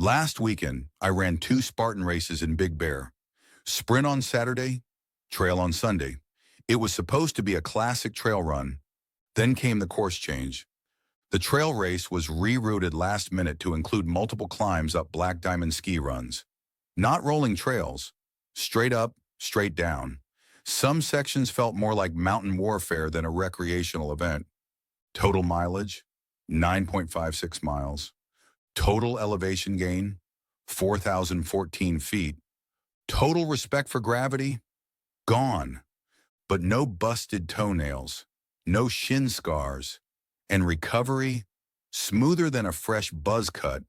Last weekend, I ran two Spartan races in Big Bear. Sprint on Saturday, trail on Sunday. It was supposed to be a classic trail run. Then came the course change. The trail race was rerouted last minute to include multiple climbs up Black Diamond ski runs. Not rolling trails, straight up, straight down. Some sections felt more like mountain warfare than a recreational event. Total mileage, 9.56 miles. Total elevation gain, 4,014 feet. Total respect for gravity, gone. But no busted toenails, no shin scars, and recovery, smoother than a fresh buzz cut.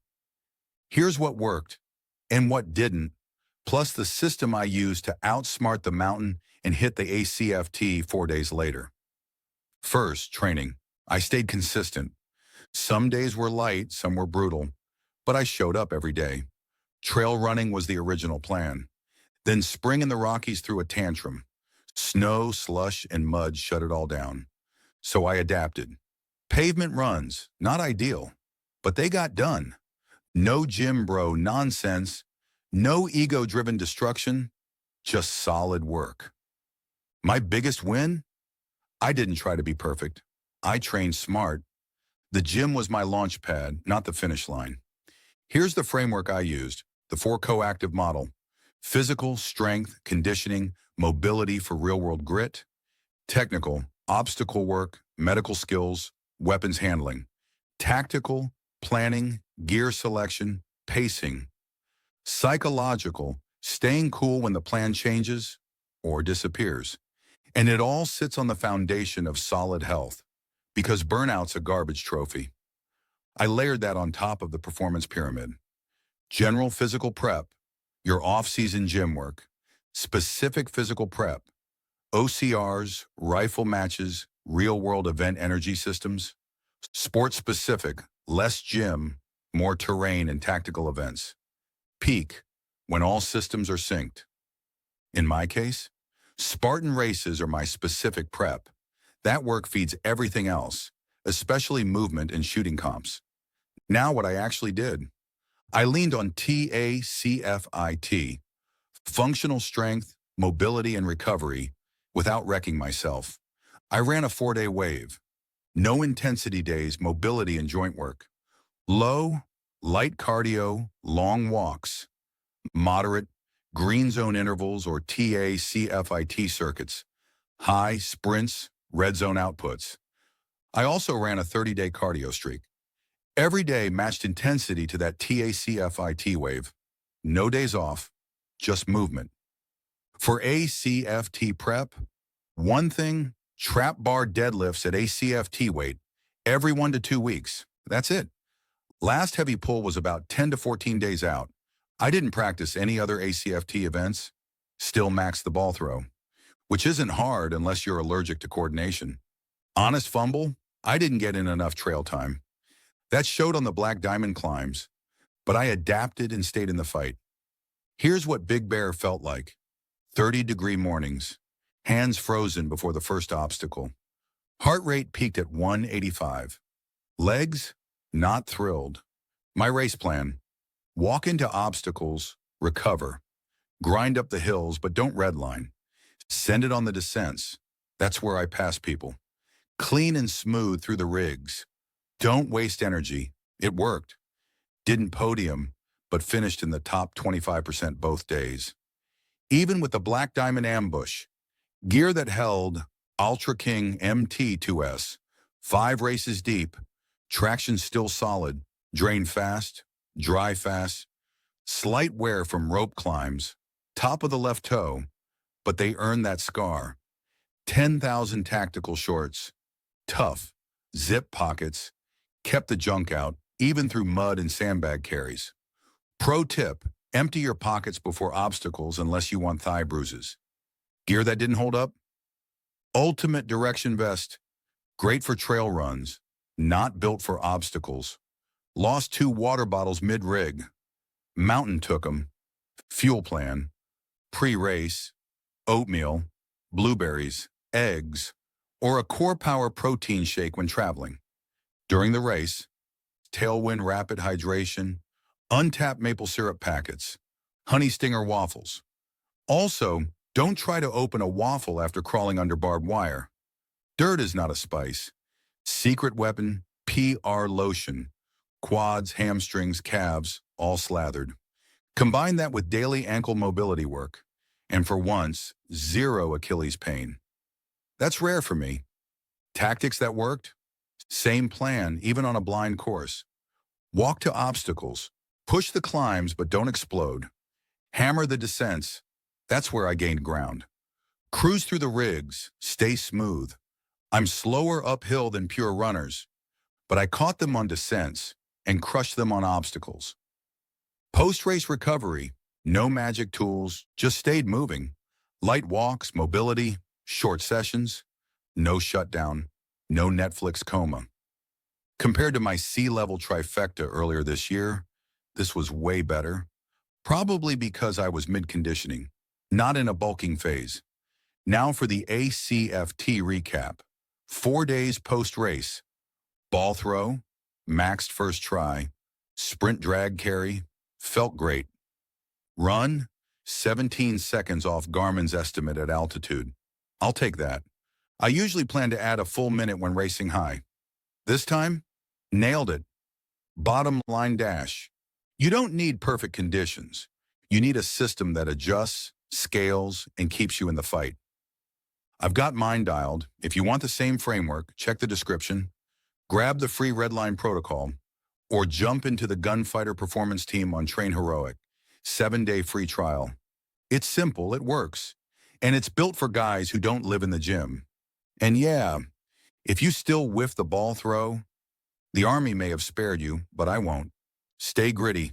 Here's what worked and what didn't, plus the system I used to outsmart the mountain and hit the ACFT 4 days later. First, training. I stayed consistent. Some days were light, some were brutal, but I showed up every day. Trail running was the original plan. Then spring in the Rockies threw a tantrum. Snow, slush, and mud shut it all down. So I adapted. Pavement runs, not ideal, but they got done. No gym bro nonsense, no ego-driven destruction, just solid work. My biggest win? I didn't try to be perfect. I trained smart. The gym was my launch pad, not the finish line. Here's the framework I used, the 4 coactive model. Physical, strength, conditioning, mobility for real-world grit. Technical, obstacle work, medical skills, weapons handling. Tactical, planning, gear selection, pacing. Psychological, staying cool when the plan changes or disappears. And it all sits on the foundation of solid health, because burnout's a garbage trophy. I layered that on top of the performance pyramid. General physical prep, your off-season gym work, specific physical prep, OCRs, rifle matches, real-world event energy systems, sport-specific, less gym, more terrain and tactical events. Peak, when all systems are synced. In my case, Spartan races are my specific prep. That work feeds everything else, especially movement and shooting comps. Now what I actually did, I leaned on ACFT, functional strength, mobility, and recovery, without wrecking myself. I ran a 4-day wave. No intensity days, mobility and joint work. Low, light cardio, long walks. Moderate, green zone intervals or TACFIT circuits. High, sprints, red zone outputs. I also ran a 30-day cardio streak. Every day matched intensity to that TACFIT wave. No days off, just movement. For ACFT prep, one thing, trap bar deadlifts at ACFT weight every 1 to 2 weeks. That's it. Last heavy pull was about 10 to 14 days out. I didn't practice any other ACFT events, still maxed the ball throw, which isn't hard unless you're allergic to coordination. Honest fumble, I didn't get in enough trail time. That showed on the Black Diamond climbs, but I adapted and stayed in the fight. Here's what Big Bear felt like. 30-degree mornings, hands frozen before the first obstacle. Heart rate peaked at 185. Legs, not thrilled. My race plan, walk into obstacles, recover. Grind up the hills, but don't redline. Send it on the descents. That's where I pass people. Clean and smooth through the rigs. Don't waste energy. It worked. Didn't podium, but finished in the top 25% both days. Even with the Black Diamond ambush, gear that held Ultra King MT2S, 5 races deep, traction still solid, drain fast, dry fast, slight wear from rope climbs, top of the left toe, but they earned that scar. 10,000 tactical shorts, tough, zip pockets, kept the junk out, even through mud and sandbag carries. Pro tip, empty your pockets before obstacles unless you want thigh bruises. Gear that didn't hold up? Ultimate direction vest, great for trail runs, not built for obstacles. Lost 2 water bottles mid-rig. Mountain took 'em. Fuel plan, pre-race, oatmeal, blueberries, eggs, or a Core Power protein shake when traveling. During the race, tailwind rapid hydration, untapped maple syrup packets, honey stinger waffles. Also, don't try to open a waffle after crawling under barbed wire. Dirt is not a spice. Secret weapon, PR lotion. Quads, hamstrings, calves, all slathered. Combine that with daily ankle mobility work, and for once, zero Achilles pain. That's rare for me. Tactics that worked? Same plan, even on a blind course. Walk to obstacles. Push the climbs, but don't explode. Hammer the descents. That's where I gained ground. Cruise through the rigs. Stay smooth. I'm slower uphill than pure runners, but I caught them on descents and crushed them on obstacles. Post-race recovery. No magic tools, just stayed moving. Light walks, mobility, short sessions. No shutdown. No Netflix coma. Compared to my sea-level trifecta earlier this year, this was way better. Probably because I was mid-conditioning, not in a bulking phase. Now for the ACFT recap. 4 days post-race. Ball throw, maxed first try, sprint drag carry, felt great. Run, 17 seconds off Garmin's estimate at altitude. I'll take that. I usually plan to add a full minute when racing high. This time, nailed it. Bottom line dash. You don't need perfect conditions. You need a system that adjusts, scales, and keeps you in the fight. I've got mine dialed. If you want the same framework, check the description, grab the free Redline protocol, or jump into the Gunfighter Performance Team on Train Heroic. 7-day free trial. It's simple, it works. And it's built for guys who don't live in the gym. And yeah, if you still whiff the ball throw, the Army may have spared you, but I won't. Stay gritty.